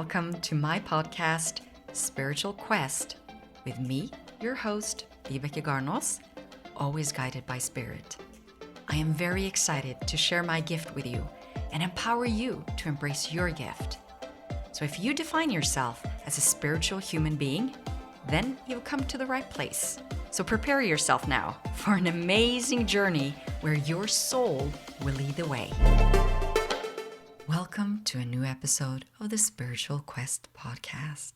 welcome to my podcast, Spiritual Quest, with me, your host, Vibeke Garnos, always guided by Spirit. I am very excited to share my gift with you and empower you to embrace your gift. So if you define yourself as a spiritual human being, then you've come to the right place. So prepare yourself now for an amazing journey where your soul will lead the way. Welcome to a new episode of the Spiritual Quest podcast.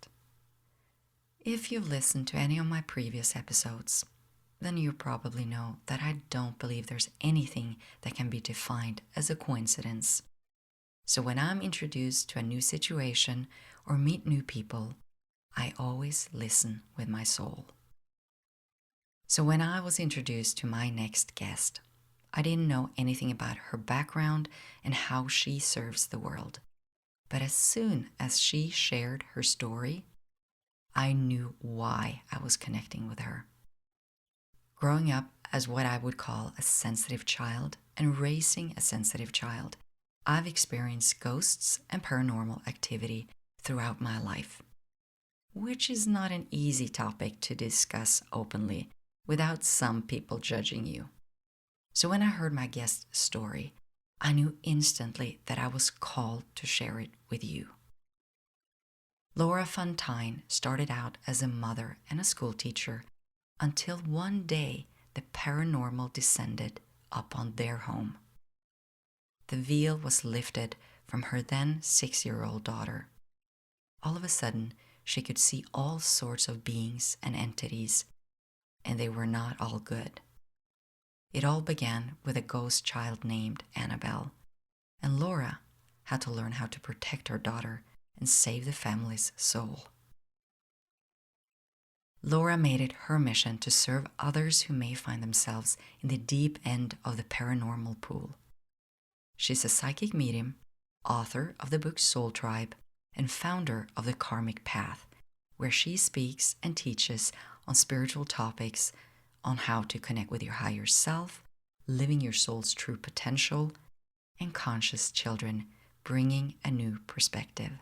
If you've listened to any of my previous episodes, then you probably know that I don't believe there's anything that can be defined as a coincidence. So when I'm introduced to a new situation or meet new people, I always listen with my soul. So when I was introduced to my next guest, I didn't know anything about her background and how she serves the world. But as soon as she shared her story, I knew why I was connecting with her. Growing up as what I would call a sensitive child and raising a sensitive child, I've experienced ghosts and paranormal activity throughout my life, which is not an easy topic to discuss openly without some people judging you. So when I heard my guest's story, I knew instantly that I was called to share it with you. Laura von Tyne started out as a mother and a schoolteacher until one day the paranormal descended upon their home. The veil was lifted from her then 6-year-old daughter. All of a sudden, she could see all sorts of beings and entities, and they were not all good. It all began with a ghost child named Annabelle, and Laura had to learn how to protect her daughter and save the family's soul. Laura made it her mission to serve others who may find themselves in the deep end of the paranormal pool. She's a psychic medium, author of the book SoulTribe, and founder of the Karmic Path, where she speaks and teaches on spiritual topics, on how to connect with your higher self, living your soul's true potential, and conscious children, bringing a new perspective.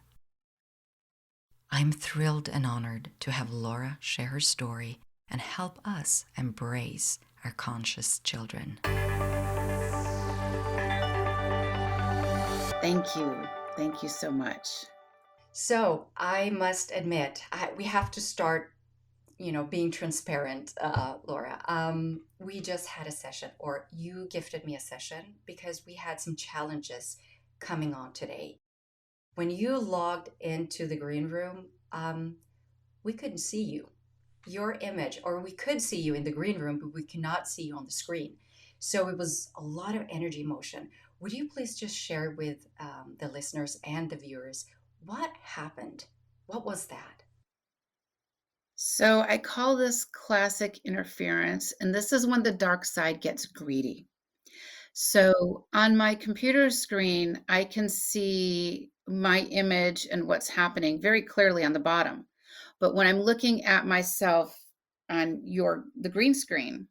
I'm thrilled and honored to have Laura share her story and help us embrace our conscious children. Thank you. Thank you so much. So I must admit, we have to start being transparent, Laura. We just had a session, or you gifted me a session, because we had some challenges coming on today. When you logged into the green room, we couldn't see you. Your image, or we could see you in the green room, but we cannot see you on the screen. So it was a lot of energy motion. Would you please just share with the listeners and the viewers what happened? What was that? So I call this classic interference, and this is when the dark side gets greedy. So on my computer screen, I can see my image and what's happening very clearly on the bottom. But when I'm looking at myself on the green screen,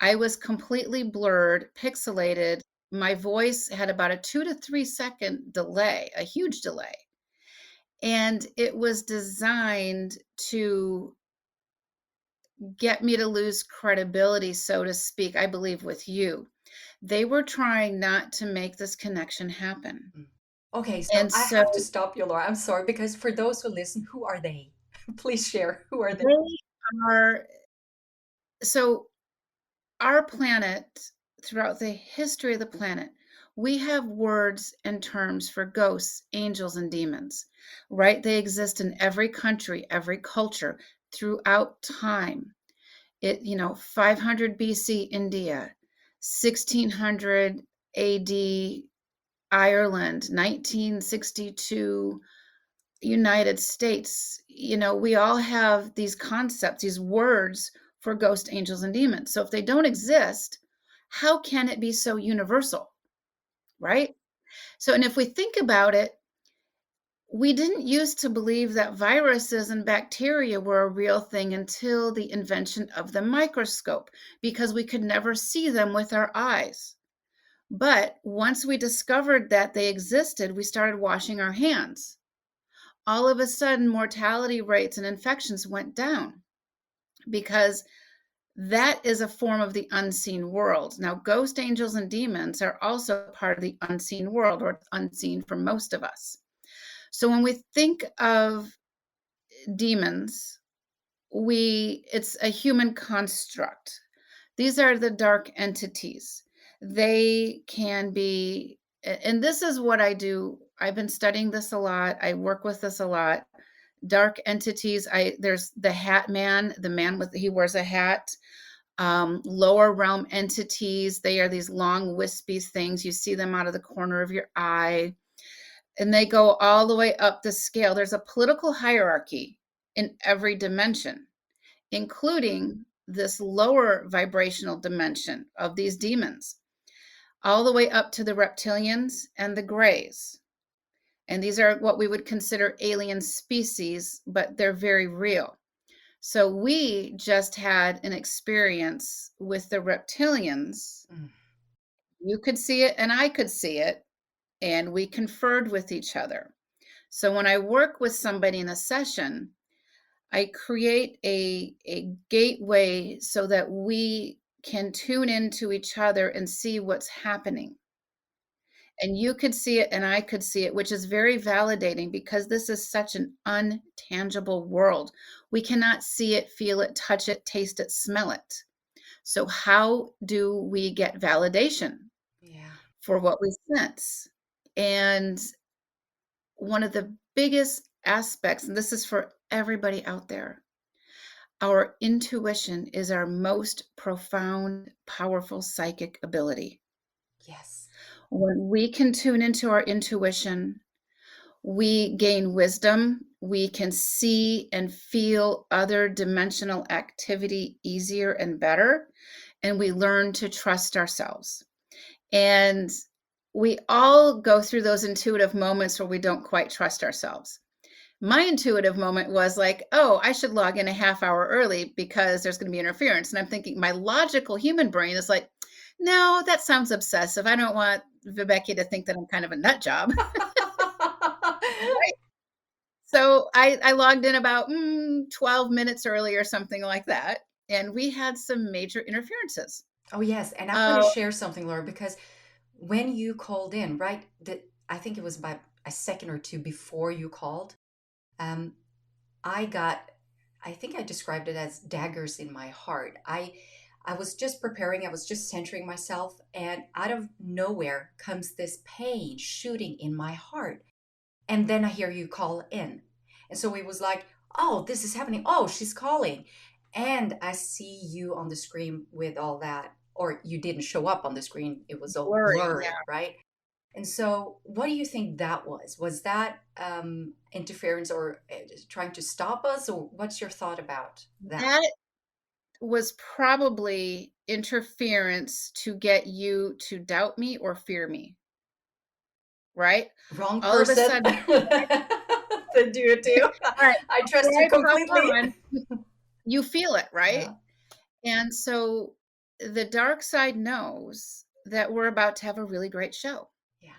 I was completely blurred, pixelated. My voice had about a 2 to 3 second delay, a huge delay. And it was designed to get me to lose credibility, so to speak, I believe, with you. They were trying not to make this connection happen. Okay, so And I so have to stop you, Laura. I'm sorry, because for those who listen, who are they? Please share. Who are they? they are, so our planet, throughout the history of the planet, we have words and terms for ghosts, angels, and demons, right? They exist in every country, every culture, throughout time. 500 BC India, 1600 AD Ireland, 1962 United States. We all have these concepts, these words for ghosts, angels, and demons. So if they don't exist, how can it be so universal, right? So, and if we think about it, we didn't used to believe that viruses and bacteria were a real thing until the invention of the microscope, because we could never see them with our eyes. But once we discovered that they existed, we started washing our hands. all of a sudden mortality rates and infections went down because that is a form of the unseen world. Now, ghost angels and demons are also part of the unseen world, or unseen for most of us. So when we think of demons, it's a human construct. These are the dark entities. They can be, and this is what I do. I've been studying this a lot. I work with this a lot. Dark entities. There's the Hat Man, the man he wears a hat. Lower realm entities. They are these long wispy things. You see them out of the corner of your eye, and they go all the way up the scale. There's a political hierarchy in every dimension, including this lower vibrational dimension of these demons, all the way up to the reptilians and the grays. And these are what we would consider alien species, but they're very real. So we just had an experience with the reptilians. You could see it and I could see it, and we conferred with each other. So when I work with somebody in a session, I create a gateway so that we can tune into each other and see what's happening. And you could see it and I could see it, which is very validating because this is such an untangible world. We cannot see it, feel it, touch it, taste it, smell it. So how do we get validation for what we sense? And one of the biggest aspects, and this is for everybody out there, our intuition is our most profound, powerful psychic ability. Yes. When we can tune into our intuition, we gain wisdom. We can see and feel other dimensional activity easier and better. And we learn to trust ourselves. And we all go through those intuitive moments where we don't quite trust ourselves. My intuitive moment was like, oh, I should log in a half hour early because there's going to be interference. And I'm thinking my logical human brain is like, no, that sounds obsessive. I don't want Viveki to think that I'm kind of a nut job. Right? So I logged in about 12 minutes early or something like that. And we had some major interferences. Oh, yes. And I want to share something, Laura, because when you called in, right, I think it was about a second or two before you called, um, I think I described it as daggers in my heart. I was just preparing, I was just centering myself, and out of nowhere comes this pain shooting in my heart. And then I hear you call in. And so it was like, oh, this is happening. Oh, she's calling. And I see you on the screen with all that, or you didn't show up on the screen. It was all Blurry, yeah. blurry, right? And so, what do you think that was? Was that interference or trying to stop us, or what's your thought about that? That was probably interference to get you to doubt me or fear me, right? Wrong All of a person sudden, to do it too. all right, I trust before you I pop completely. on, you feel it, right? Yeah, And so the dark side knows that we're about to have a really great show. yeah,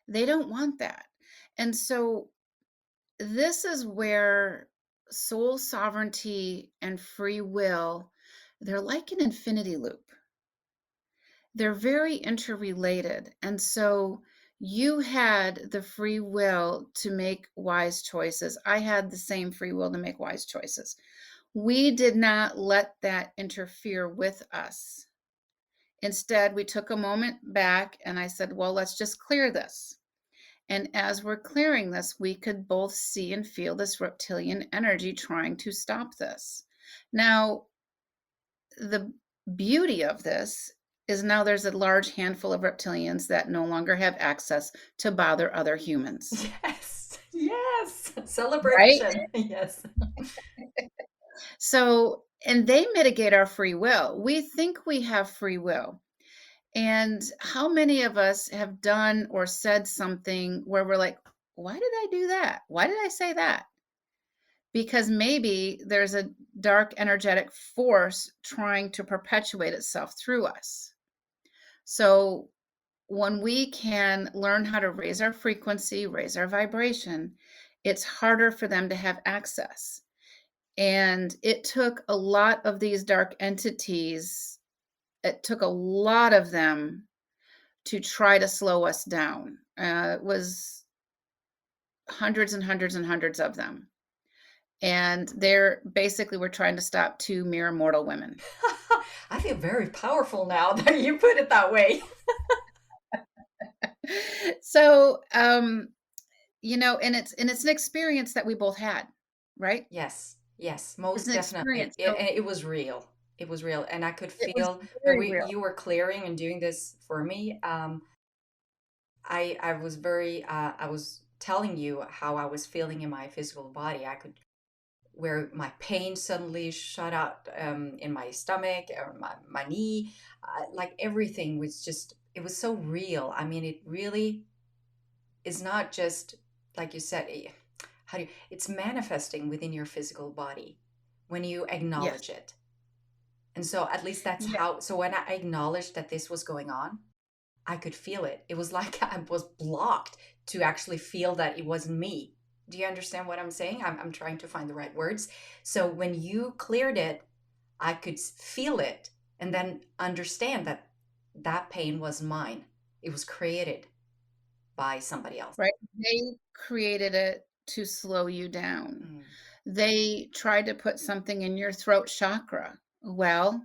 They don't want that. And so this is where soul sovereignty and free will, they're like an infinity loop. They're very interrelated. And so you had the free will to make wise choices. I had the same free will to make wise choices. We did not let that interfere with us. Instead, we took a moment back and I said, well, let's just clear this. And as we're clearing this, we could both see and feel this reptilian energy trying to stop this. Now, the beauty of this is now there's a large handful of reptilians that no longer have access to bother other humans. yes, yes. Right? Celebration. Yes. So, and they mitigate our free will. We think we have free will. And how many of us have done or said something where we're like, why did I do that? Why did I say that? Because maybe there's a dark energetic force trying to perpetuate itself through us. So when we can learn how to raise our frequency, raise our vibration, it's harder for them to have access. And it took a lot of these dark entities, it took a lot of them to try to slow us down. It was hundreds and hundreds and hundreds of them. And they're basically we're trying to stop two mere mortal women. I feel very powerful now that you put it that way. So, and it's an experience that we both had, right? Yes, yes, It's most an definitely. experience. So It was real. It was real, and I could it was feel when very we real. you were clearing and doing this for me. I was very I was telling you how I was feeling in my physical body. I could where my pain suddenly shut out in my stomach or my knee, like everything was just it was so real. I mean, it really is not just like you said. How do you, it's manifesting within your physical body when you Yes. acknowledge it. And so at least that's Yeah. how. So when I acknowledged that this was going on, I could feel it. It was like I was blocked to actually feel that it wasn't me. Do you understand what I'm saying? I'm trying to find the right words. So when you cleared it, I could feel it and then understand that that pain was mine. It was created by somebody else. Right. They created it to slow you down. Mm, They tried to put something in your throat chakra. Well,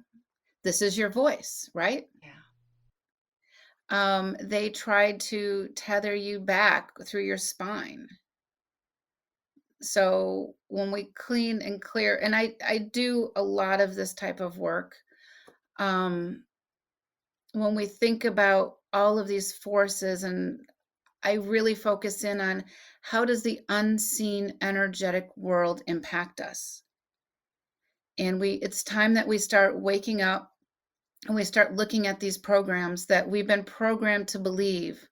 this is your voice, right? yeah. They tried to tether you back through your spine. So when we clean and clear, and I do a lot of this type of work. Um, when we think about all of these forces, and I really focus in on how does the unseen energetic world impact us? And it's time that we start waking up and we start looking at these programs that we've been programmed to believe.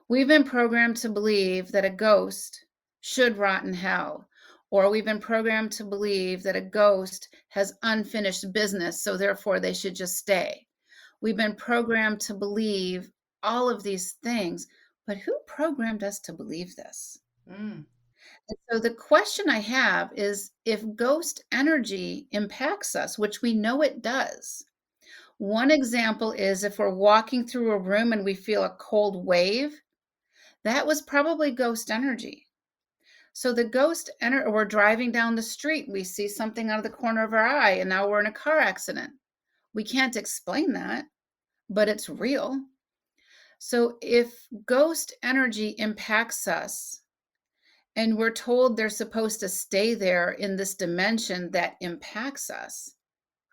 We've been programmed to believe that a ghost should rot in hell, or we've been programmed to believe that a ghost has unfinished business, so therefore they should just stay. We've been programmed to believe all of these things, but who programmed us to believe this? Mm, And so the question I have is if ghost energy impacts us, which we know it does. One example is if we're walking through a room and we feel a cold wave, that was probably ghost energy. So the ghost energy, we're driving down the street, we see something out of the corner of our eye, and now we're in a car accident. We can't explain that, but it's real. So if ghost energy impacts us and we're told they're supposed to stay there in this dimension that impacts us,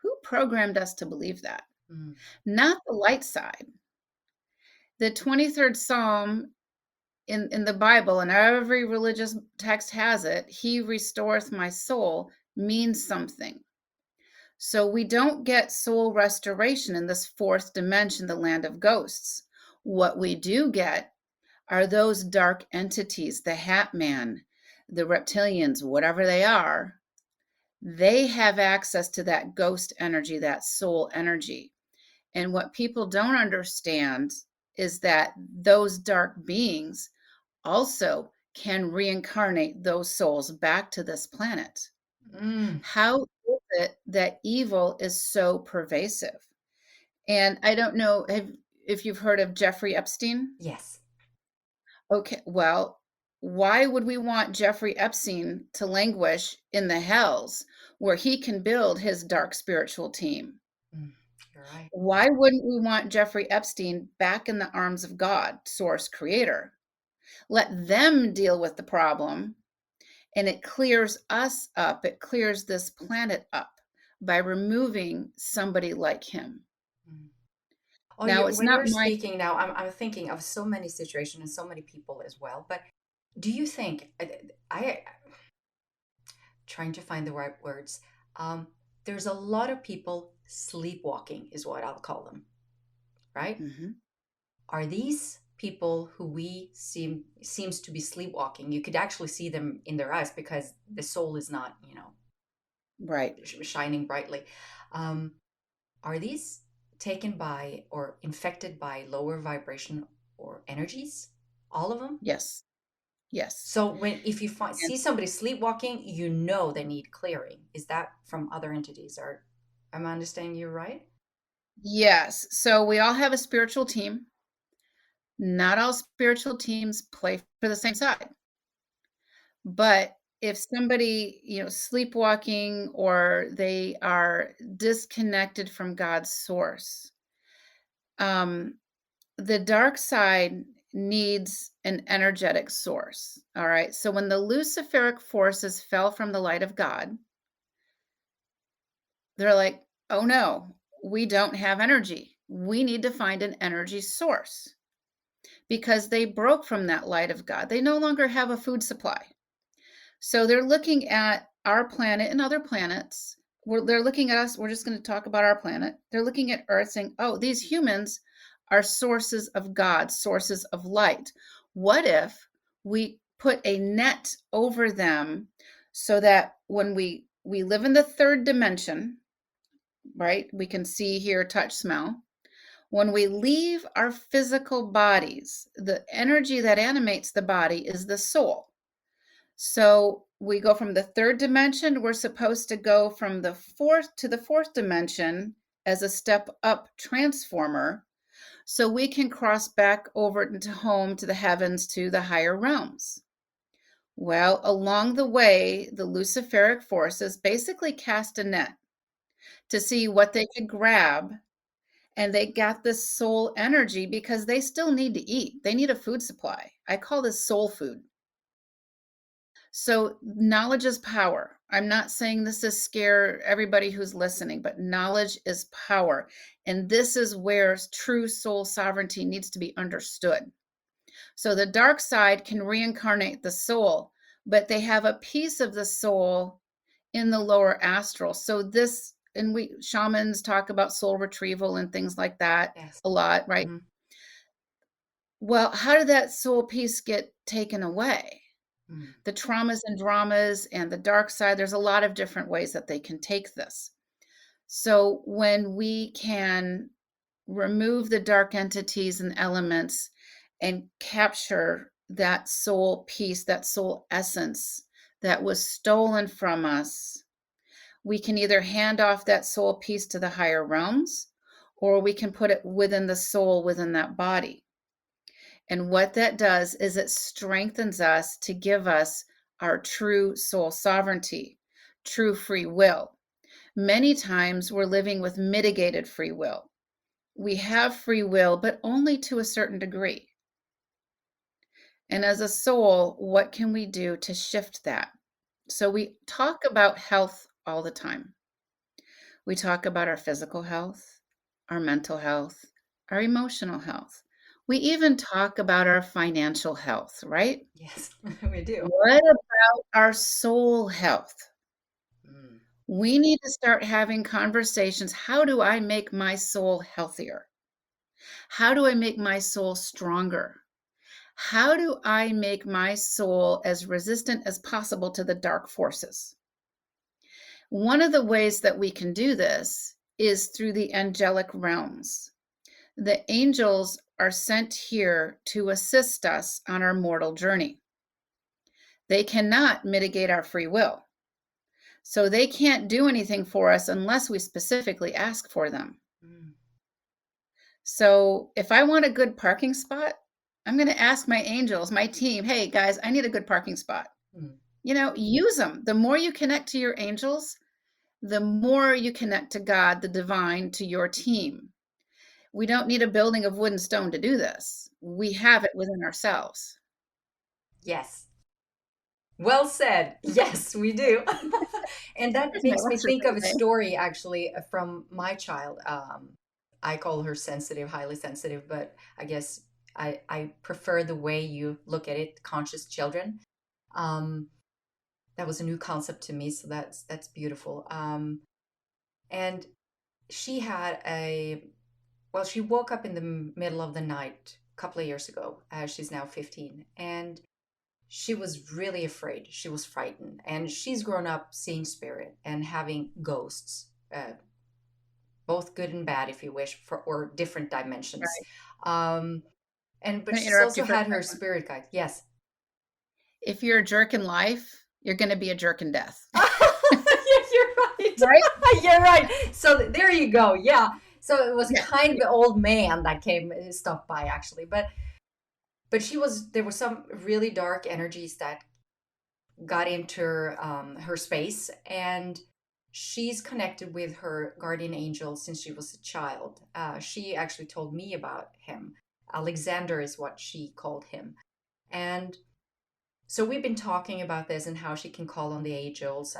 who programmed us to believe that? mm, Not the light side. The 23rd Psalm in the Bible, and every religious text has it, he restoreth my soul, means something. So we don't get soul restoration in this fourth dimension, the land of ghosts. What we do get are those dark entities, the Hat Man, the reptilians, whatever they are. They have access to that ghost energy, that soul energy. And what people don't understand is that those dark beings also can reincarnate those souls back to this planet. mm. How is it that evil is so pervasive? And I don't know if you've heard of Jeffrey Epstein. Yes. Okay, well, why would we want Jeffrey Epstein to languish in the hells where he can build his dark spiritual team? Mm, you're right. Why wouldn't we want Jeffrey Epstein back in the arms of God, source creator? Let them deal with the problem, and it clears us up. It clears this planet up by removing somebody like him. Mm. Oh, Now, you it's when not you're my speaking now, I'm thinking of so many situations and so many people as well. But do you think I trying to find the right words? Um, there's a lot of people sleepwalking, is what I'll call them, right? Mhm. Are these people who we seems to be sleepwalking? You could actually see them in their eyes because the soul is not, Right. shining brightly. Um, are these taken by or infected by lower vibration or energies? All of them? Yes. Yes. So if you And see somebody sleepwalking, you know they need clearing. Is that from other entities? Or am I understanding you right? yes. So we all have a spiritual team. Not all spiritual teams play for the same side. But if somebody, sleepwalking or they are disconnected from God's source, um, the dark side needs an energetic source. All right. So when the Luciferic forces fell from the light of God, they're like, oh no, we don't have energy. We need to find an energy source because they broke from that light of God. They no longer have a food supply. So they're looking at our planet and other planets. They're looking at us. We're just going to talk about our planet. They're looking at Earth saying, oh, these humans are sources of God, sources of light. What if we put a net over them so that when we live in the third dimension, right? We can see, hear, touch, smell. When we leave our physical bodies, the energy that animates the body is the soul. So we go from the third dimension. We're supposed to go from the fourth dimension as a step up transformer so we can cross back over into home to the heavens to the higher realms. Well, along the way, the Luciferic forces basically cast a net to see what they could grab, and they got this soul energy because they still need to eat. They need a food supply. I call this soul food. So, knowledge is power. I'm not saying this to scare everybody who's listening, but knowledge is power. And this is where true soul sovereignty needs to be understood. So, the dark side can reincarnate the soul, but they have a piece of the soul in the lower astral. So, and we shamans talk about soul retrieval and things like that Yes. a lot, right? Mm-hmm. Well, how did that soul piece get taken away? Mm. The traumas and dramas and the dark side, there's a lot of different ways that they can take this. So when we can remove the dark entities and elements and capture that soul piece, that soul essence that was stolen from us, we can either hand off that soul piece to the higher realms or we can put it within the soul within that body. And what that does is it strengthens us to give us our true soul sovereignty, true free will. Many times we're living with mitigated free will. We have free will, but only to a certain degree. And as a soul, what can we do to shift that? So we talk about health all the time. We talk about our physical health, our mental health, our emotional health. We even talk about our financial health, right? Yes, we do. What about our soul health? Mm. We need to start having conversations. How do I make my soul healthier? How do I make my soul stronger? How do I make my soul as resistant as possible to the dark forces? One of the ways that we can do this is through the angelic realms. The angels are sent here to assist us on our mortal journey. They cannot mitigate our free will. So they can't do anything for us unless we specifically ask for them. Mm. So if I want a good parking spot, I'm going to ask my angels, my team, hey guys, I need a good parking spot. Mm. Use them. The more you connect to your angels, the more you connect to God, the divine, to your team. We don't need a building of wood and stone to do this. We have it within ourselves. Yes. Well said. Yes, we do. And that There's my makes me lecture think for of a today. story actually from my child. I call her sensitive, highly sensitive, but I guess I prefer the way you look at it, conscious children. Um, that was a new concept to me, so that's beautiful. And she had she woke up in the middle of the night a couple of years ago. She's now 15, and she was really afraid. She was frightened. And she's grown up seeing spirit and having ghosts, both good and bad, if you wish, or different dimensions. Right. Um, but I'm going to she's interrupt you also for a had her second. spirit guide. Yes. if you're a jerk in life, you're going to be a jerk in death. Yeah, you're right. Right? You're right. So there you go. Yeah. So it was Yeah. kind of an old man that came stopped by actually, but she was there were some really dark energies that got into her space, and she's connected with her guardian angel since she was a child. She actually told me about him. Alexander is what she called him, and so we've been talking about this and how she can call on the angels.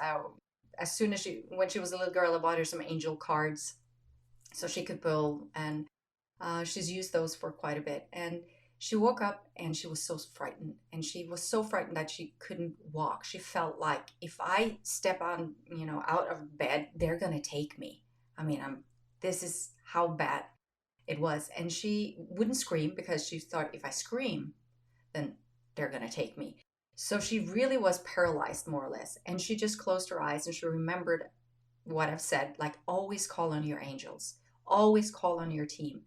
As soon as when she was a little girl, I bought her some angel cards so she could pull, and she's used those for quite a bit. And she woke up and she was so frightened, and she was so frightened that she couldn't walk. She felt like if I step on, out of bed, they're gonna take me. I mean, This is how bad it was, and she wouldn't scream because she thought if I scream, then they're going to take me. So she really was paralyzed, more or less. And she just closed her eyes and she remembered what I've said, like always call on your angels, always call on your team.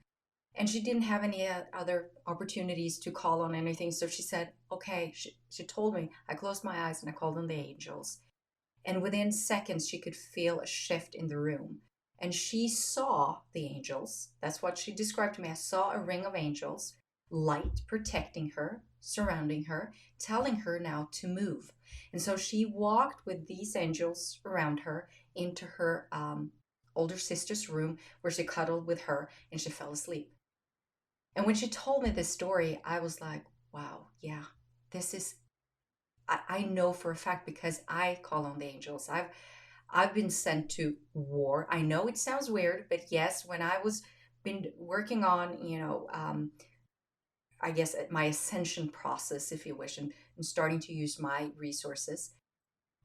And she didn't have any other opportunities to call on anything. So she said, okay, she told me, I closed my eyes and I called on the angels. And within seconds, she could feel a shift in the room. And she saw the angels. That's what she described to me. I saw a ring of angels, light protecting her, surrounding her, telling her now to move. And so she walked with these angels around her into her older sister's room where she cuddled with her and she fell asleep. And when she told me this story, I was like, wow, yeah, this is I know for a fact because I call on the angels. I've been sent to war. I know it sounds weird, but yes, when I was been working on, I guess my ascension process, if you wish, and starting to use my resources,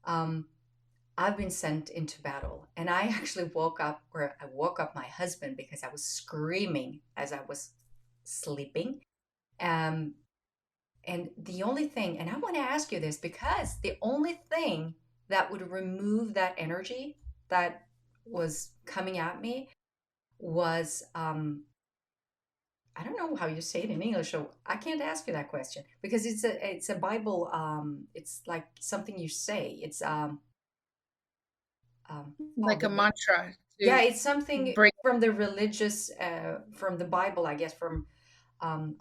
um, I've been sent into battle. And I actually I woke up my husband because I was screaming as I was sleeping. Um, And the only thing, and I want to ask you this because the only thing that would remove that energy that was coming at me was I don't know how you say it in English, so I can't ask you that question because it's a Bible it's like something you say. It's oh Like a mantra yeah, to it's something bring. from the religious from the Bible, I guess, from um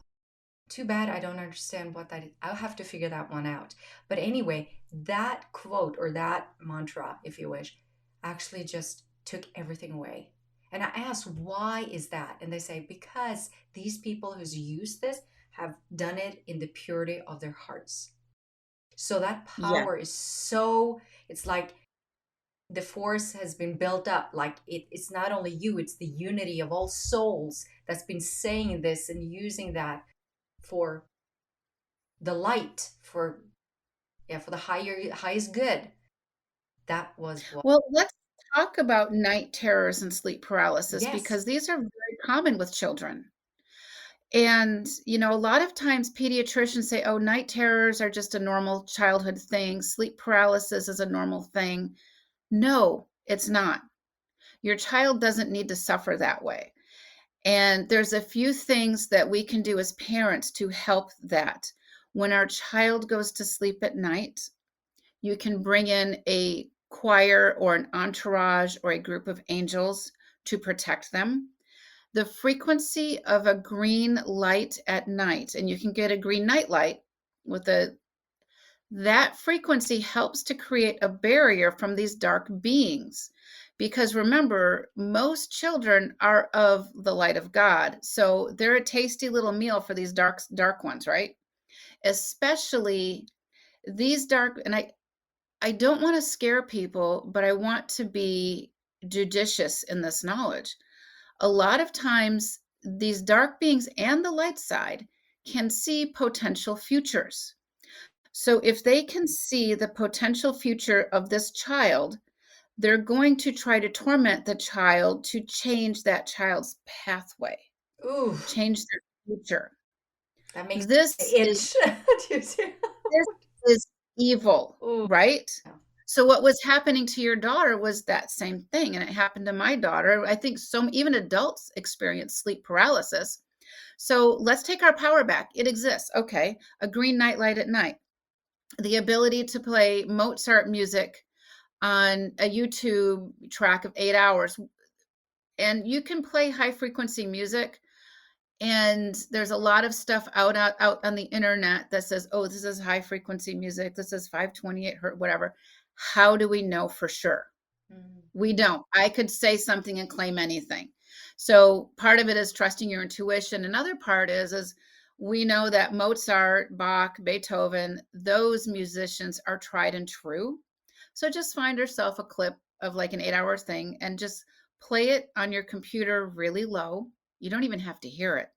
too bad I don't understand what that is. I'll have to figure that one out. But anyway, that quote or that mantra, if you wish, actually just took everything away. And I asked, why is that? And they say, because these people who's used this have done it in the purity of their hearts. So that Yeah. power is so, it's like the force has been built up. Like it's not only you, it's the unity of all souls that's been saying this and using that for the light, for for the highest good. That was what. Well, let's talk about night terrors and sleep paralysis Yes. because these are very common with children. And, a lot of times pediatricians say, oh, night terrors are just a normal childhood thing. Sleep paralysis is a normal thing. No, it's not. Your child doesn't need to suffer that way. And there's a few things that we can do as parents to help that. When our child goes to sleep at night, you can bring in a choir or an entourage or a group of angels to protect them. The frequency of a green light at night, and you can get a green night light with that frequency helps to create a barrier from these dark beings. Because remember, most children are of the light of God. So they're a tasty little meal for these dark ones, right? Especially these dark, and I don't want to scare people, but I want to be judicious in this knowledge. A lot of times, these dark beings and the light side can see potential futures. So, if they can see the potential future of this child, they're going to try to torment the child to change that child's pathway, Ooh, change their future. that makes This me is itch. Do you see? this is evil, Ooh. right? So what was happening to your daughter was that same thing, and it happened to my daughter. I think even adults experience sleep paralysis. So let's take our power back. It exists. Okay, a green nightlight at night. the ability to play Mozart music on a YouTube track of 8 hours. And you can play high frequency music, and there's a lot of stuff out on the internet that says, "Oh, this is high frequency music. This is 528 hertz, whatever." How do we know for sure? Mm. We don't. I could say something and claim anything. So part of it is trusting your intuition. Another part is we know that Mozart, Bach, Beethoven, those musicians are tried and true. So just find yourself a clip of like an 8-hour thing and just play it on your computer really low. You don't even have to hear it,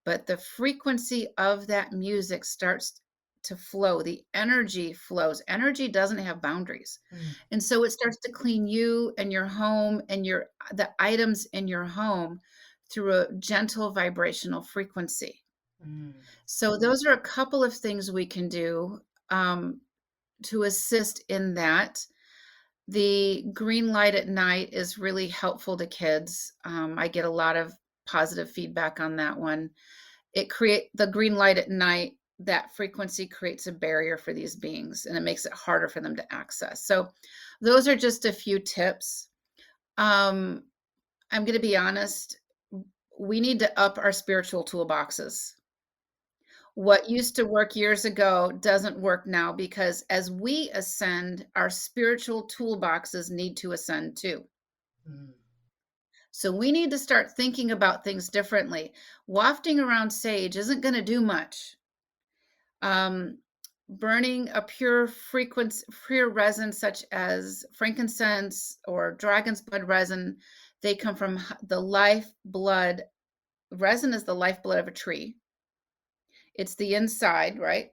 but the frequency of that music starts to flow. The energy flows. Energy doesn't have boundaries. Mm. And so it starts to clean you and your home and the items in your home through a gentle vibrational frequency. Mm. So those are a couple of things we can do to assist in that. The green light at night is really helpful to kids. I get a lot of positive feedback on that one. The green light at night, that frequency creates a barrier for these beings, and it makes it harder for them to access. So those are just a few tips. I'm going to be honest, we need to up our spiritual toolboxes. What used to work years ago doesn't work now, because as we ascend, our spiritual toolboxes need to ascend too. Mm. So we need to start thinking about things differently. Wafting around sage isn't going to do much. Um, Burning a pure resin such as frankincense or dragon's blood resin, they come from the lifeblood. Resin is the lifeblood of a tree. It's the inside, right?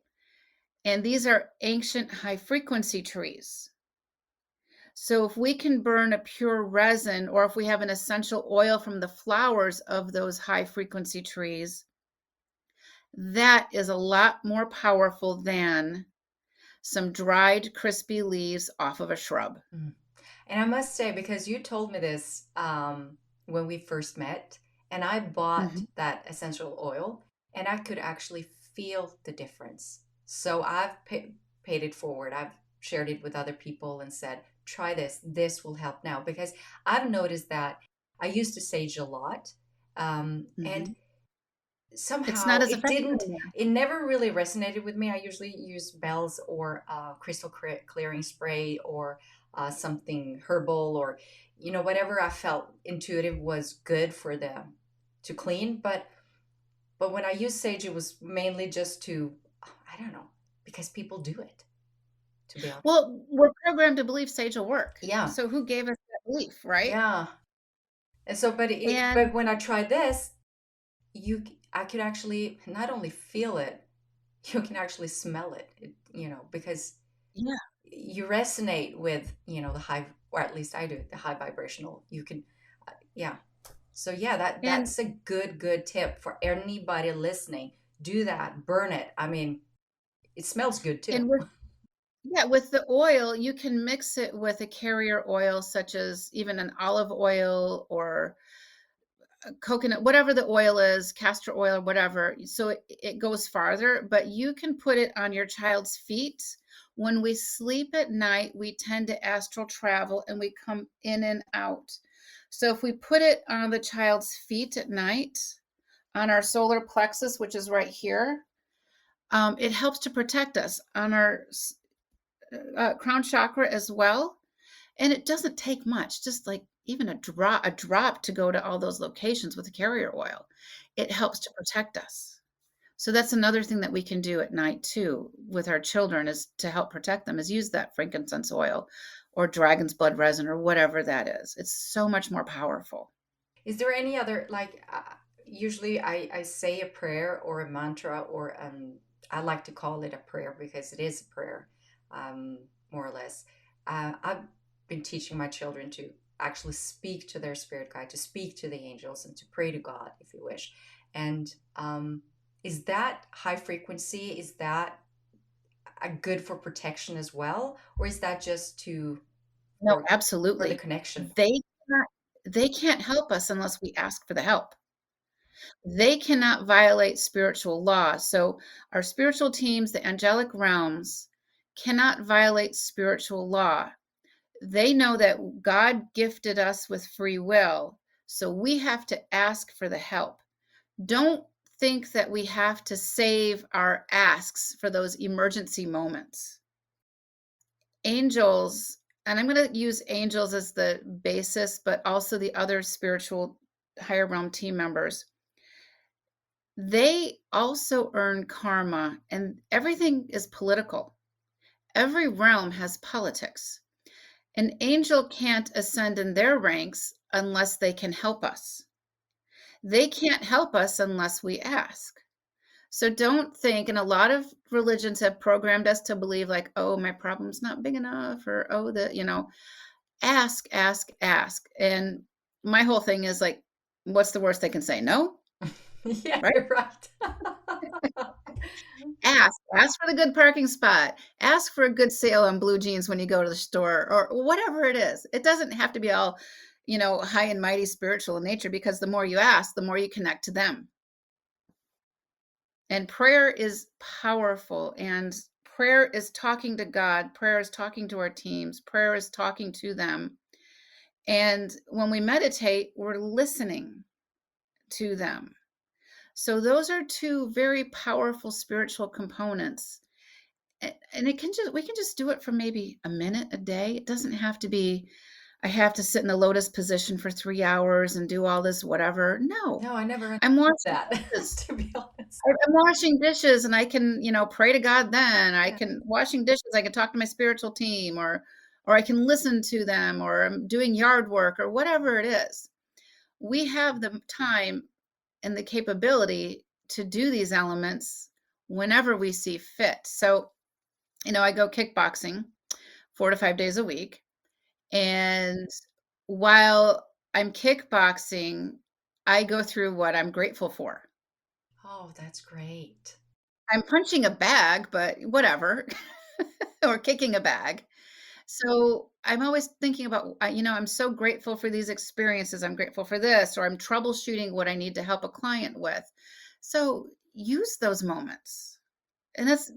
And these are ancient high frequency trees. So if we can burn a pure resin, or if we have an essential oil from the flowers of those high frequency trees, that is a lot more powerful than some dried, crispy leaves off of a shrub. Mm. And I must say, because you told me this when we first met, and I bought Mhm. that essential oil, and I could actually feel the difference. So I've paid it forward. I've shared it with other people and said, try this. This will help now. Because I've noticed that I used to sage a lot. And Mhm. It's not somehow as effective anymore. it never really resonated with me. I usually use bells or crystal clearing spray or something herbal, or whatever I felt intuitive was good for them to clean. But when I use sage, it was mainly just to, I don't know, because people do it, to be honest. Well, we're programmed to believe sage will work. Yeah. So who gave us that belief, right? Yeah. And so but And when I tried this, I could actually not only feel it, you can actually smell it, because yeah, you resonate with, the high, or at least I do, the high vibrational. You can, yeah. So yeah, and that's a good tip for anybody listening. Do that, burn it. I mean, it smells good too. and with the oil, you can mix it with a carrier oil such as even an olive oil or coconut, whatever the oil is, castor oil or whatever. So it goes farther, but you can put it on your child's feet. When we sleep at night, we tend to astral travel and we come in and out. So if we put it on the child's feet at night, on our solar plexus, which is right here, it helps to protect us on our crown chakra as well. And it doesn't take much, just like even a drop to go to all those locations with the carrier oil. It helps to protect us. So that's another thing that we can do at night too with our children, is to help protect them, is use that frankincense oil or dragon's blood resin or whatever that is. It's so much more powerful. Is there any other, like, usually I say a prayer or a mantra, or I like to call it a prayer because it is a prayer, more or less. I've been teaching my children to actually speak to their spirit guide, to speak to the angels, and to pray to God, if you wish. And is that high frequency? Is that a good for protection as well, or is that just to No, for the absolutely. connection? Cannot, they can't help us unless we ask for the help. They cannot violate spiritual law. So our spiritual teams, the angelic realms, cannot violate spiritual law. They know that God gifted us with free will, so we have to ask for the help. Don't think that we have to save our asks for those emergency moments. Angels, and I'm going to use angels as the basis, but also the other spiritual higher realm team members, they also earn karma, and everything is political. Every realm has politics. An angel can't ascend in their ranks unless they can help us. They can't help us unless we ask. So don't think, and a lot of religions have programmed us to believe like, oh, my problem's not big enough, or oh, ask, ask, ask. And my whole thing is like, what's the worst they can say? No, Yeah, right? you're right. Ask for the good parking spot. Ask for a good sale on blue jeans when you go to the store, or whatever it is. It doesn't have to be all, high and mighty spiritual in nature, because the more you ask, the more you connect to them. And prayer is powerful, and prayer is talking to God. Prayer is talking to our teams. Prayer is talking to them. And when we meditate, we're listening to them. So those are two very powerful spiritual components. And we can just do it for maybe a minute a day. It doesn't have to be, I have to sit in the lotus position for 3 hours and do all this whatever. No, No, I never I'm understood washing that, dishes. to be honest. I'm washing dishes, and I can, pray to God. Then I Yeah. can washing dishes. I can talk to my spiritual team, or I can listen to them, or I'm doing yard work, or whatever it is. We have the time and the capability to do these elements whenever we see fit. So, I go kickboxing 4 to 5 days a week. And while I'm kickboxing, I go through what I'm grateful for. Oh, that's great. I'm punching a bag, but whatever, or kicking a bag. So I'm always thinking about, I'm so grateful for these experiences. I'm grateful for this, or I'm troubleshooting what I need to help a client with. So use those moments. And that's,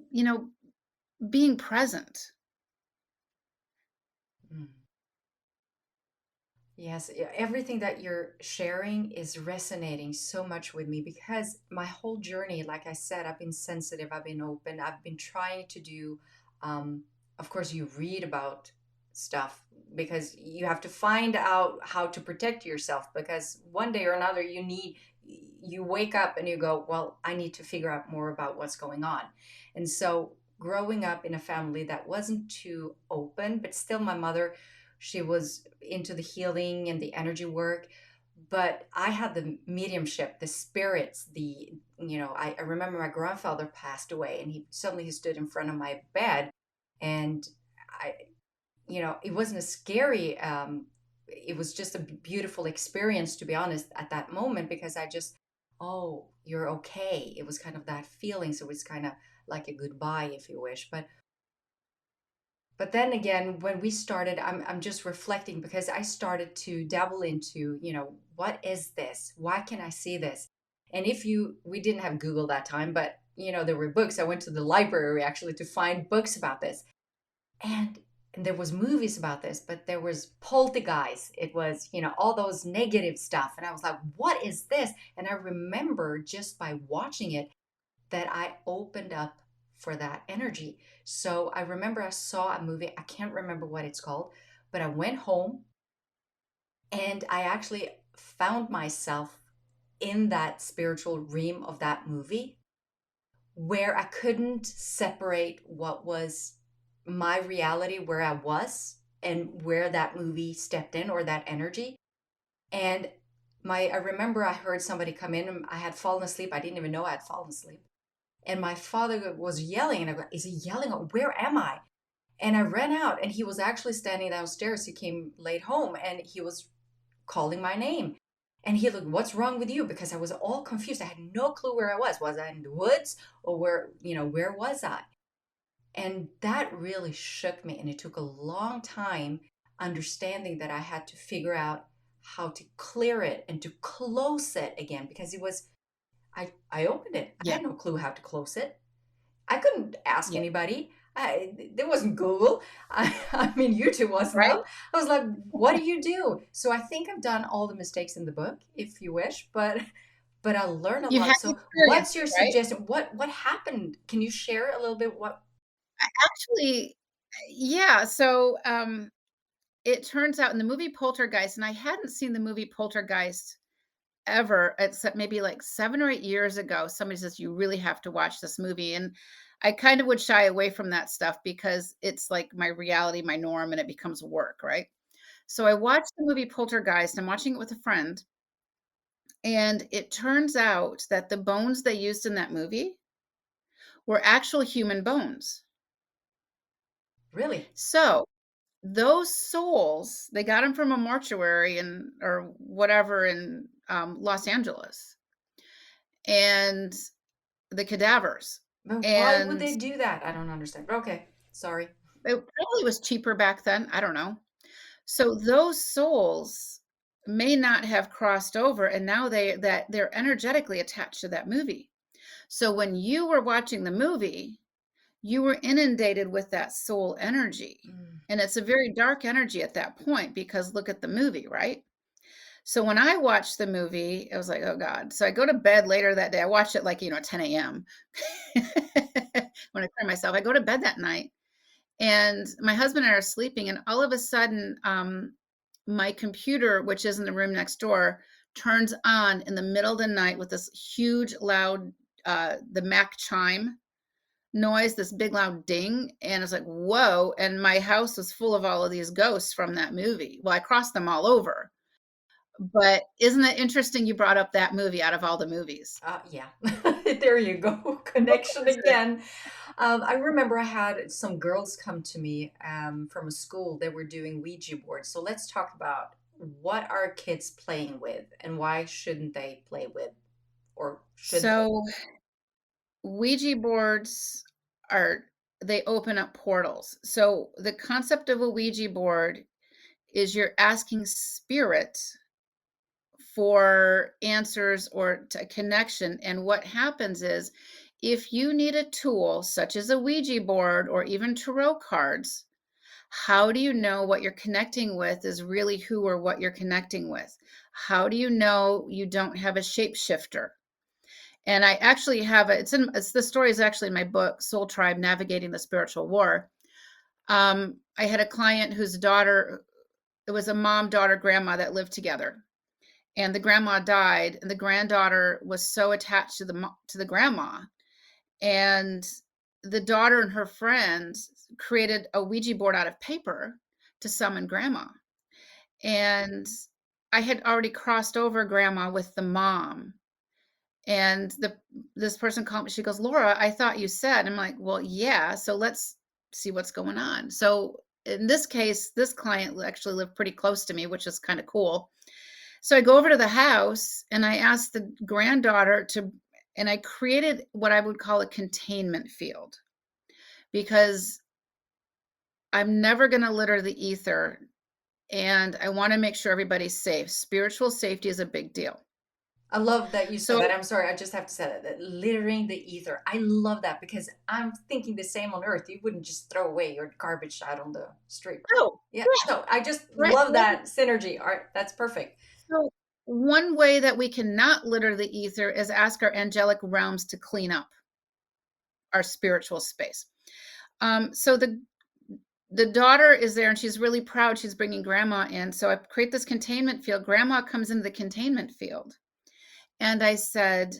being present. Mm. Yes, everything that you're sharing is resonating so much with me because my whole journey, like I said, I've been sensitive, I've been open, I've been trying to do, um, of course, you read about stuff because you have to find out how to protect yourself because one day or another you wake up and you go, well, I need to figure out more about what's going on. And so growing up in a family that wasn't too open, but still my mother, she was into the healing and the energy work, but I had the mediumship, the spirits, I remember my grandfather passed away and he stood in front of my bed, and I it wasn't a scary, it was just a beautiful experience, to be honest, at that moment, because I just, oh, you're okay. It was kind of that feeling, so it's kind of like a goodbye, if you wish. But then again, when we started, I'm just reflecting because I started to dabble into, what is this? Why can I see this? And we didn't have Google that time, but there were books. I went to the library actually to find books about this. And there was movies about this, but there was poltergeist. It was, all those negative stuff. And I was like, what is this? And I remember just by watching it that I opened up for that energy. So I remember I saw a movie, I can't remember what it's called, but I went home and I actually found myself in that spiritual realm of that movie where I couldn't separate what was my reality, where I was, and where that movie stepped in or that energy. And I remember I heard somebody come in and I had fallen asleep. I didn't even know I had fallen asleep. And my father was yelling, and I go, is he yelling? Where am I? And I ran out, and he was actually standing downstairs. He came late home, and he was calling my name. And he looked, what's wrong with you? Because I was all confused. I had no clue where I was. Was I in the woods, or where was I? And that really shook me. And it took a long time understanding that I had to figure out how to clear it and to close it again, because I opened it. I Yeah. had no clue how to close it. I couldn't ask Yeah. anybody. There wasn't Google. I mean, YouTube wasn't right? up. I was like, what do you do? So I think I've done all the mistakes in the book, if you wish, but I learned a You've had lot. So experience, what's your right? suggestion? What happened? Can you share a little bit what? Actually, yeah. So it turns out in the movie Poltergeist, and I hadn't seen the movie Poltergeist ever, except maybe like 7 or 8 years ago. Somebody says, "You really have to watch this movie." And I kind of would shy away from that stuff because it's like my reality, my norm, and it becomes work, right? So I watched the movie Poltergeist. I'm watching it with a friend, and it turns out that the bones they used in that movie were actual human bones. Really? So those souls, they got them from a mortuary in or whatever in Los Angeles, and the cadavers. But why would And they do that? I don't understand. Okay, sorry. it probably was cheaper back then. I don't know. So those souls may not have crossed over, and now they're energetically attached to that movie. So when you were watching the movie, you were inundated with that soul energy. Mm. And it's a very dark energy at that point because look at the movie, right? So when I watched the movie, it was like, oh God. So I go to bed later that day. I watched it like, 10 a.m. when I clear myself. I go to bed that night and my husband and I are sleeping. And all of a sudden, my computer, which is in the room next door, turns on in the middle of the night with this huge, loud, the Mac chime noise, this big loud ding, and it's like, whoa. And my house was full of all of these ghosts from that movie. Well, I crossed them all over. But isn't it interesting you brought up that movie out of all the movies? Yeah, there you go. What Connection was it? again. I remember I had some girls come to me from a school that were doing Ouija boards. So let's talk about what are kids playing with and why shouldn't they play with, or should they? So Ouija boards are they open up portals. So the concept of a Ouija board is you're asking spirit for answers or to a connection. And what happens is if you need a tool such as a Ouija board or even tarot cards, how do you know what you're connecting with is really who or what you're connecting with? How do you know you don't have a shapeshifter? And I actually have it's the story is actually in my book, SoulTribe, Navigating the Spiritual War. I had a client whose daughter, it was a mom, daughter, grandma that lived together. And the grandma died, and the granddaughter was so attached to the grandma. And the daughter and her friends created a Ouija board out of paper to summon grandma. And I had already crossed over grandma with the mom. And this person called me. She goes, Laura, I thought you said. I'm like, well, yeah. So let's see what's going on. So in this case, this client actually lived pretty close to me, which is kind of cool. So I go over to the house and I asked the granddaughter and I created what I would call a containment field because I'm never going to litter the ether and I want to make sure everybody's safe. Spiritual safety is a big deal. I love that you said So, that. I'm sorry, I just have to say that littering the ether. I love that because I'm thinking the same on Earth. You wouldn't just throw away your garbage out on the street. oh, Yeah, yeah, no, I just right. love that synergy. All right, that's perfect. So one way that we cannot litter the ether is ask our angelic realms to clean up our spiritual space. So the daughter is there and she's really proud. She's bringing grandma in. So I create this containment field. Grandma comes into the containment field. And I said,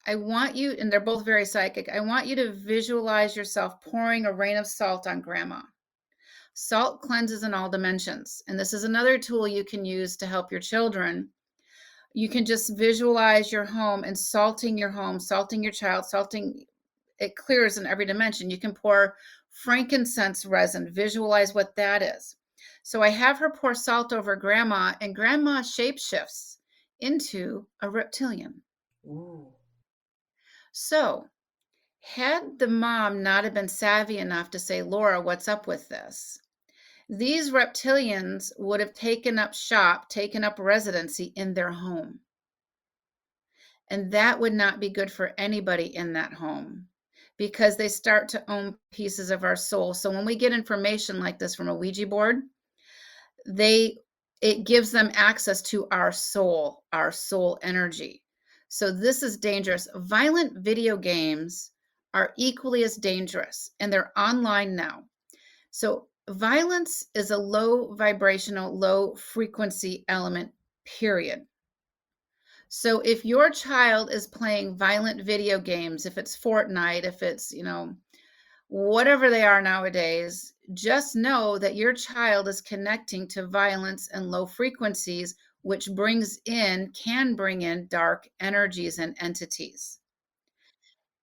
I want you, and they're both very psychic. I want you to visualize yourself pouring a rain of salt on grandma. Salt cleanses in all dimensions. And this is another tool you can use to help your children. You can just visualize your home and salting your home, salting your child, salting it clears in every dimension. You can pour frankincense resin, visualize what that is. So I have her pour salt over grandma, and grandma shapeshifts into a reptilian. Ooh. So, had the mom not have been savvy enough to say, Laura, what's up with this? These reptilians would have taken up shop, taken up residency in their home. And that would not be good for anybody in that home because they start to own pieces of our soul. So when we get information like this from a Ouija board, they it gives them access to our soul energy. So this is dangerous. Violent video games are equally as dangerous, and they're online now. So violence is a low vibrational, low frequency element, period. So if your child is playing violent video games, if it's Fortnite, if it's, whatever they are nowadays, just know that your child is connecting to violence and low frequencies, which can bring in dark energies and entities.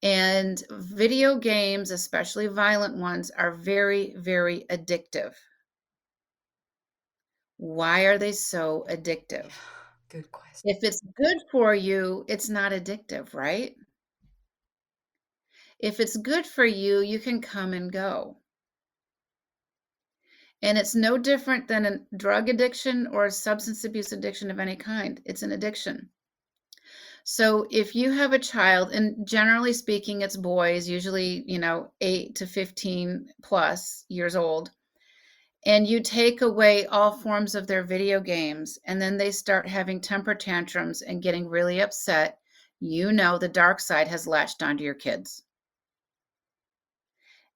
And video games, especially violent ones, are very, very addictive. Why are they so addictive? Yeah, good question. If it's good for you, it's not addictive, right? If it's good for you, you can come and go. And it's no different than a drug addiction or a substance abuse addiction of any kind. It's an addiction. So if you have a child, and generally speaking, it's boys, usually, 8 to 15 plus years old, and you take away all forms of their video games, and then they start having temper tantrums and getting really upset, the dark side has latched onto your kids.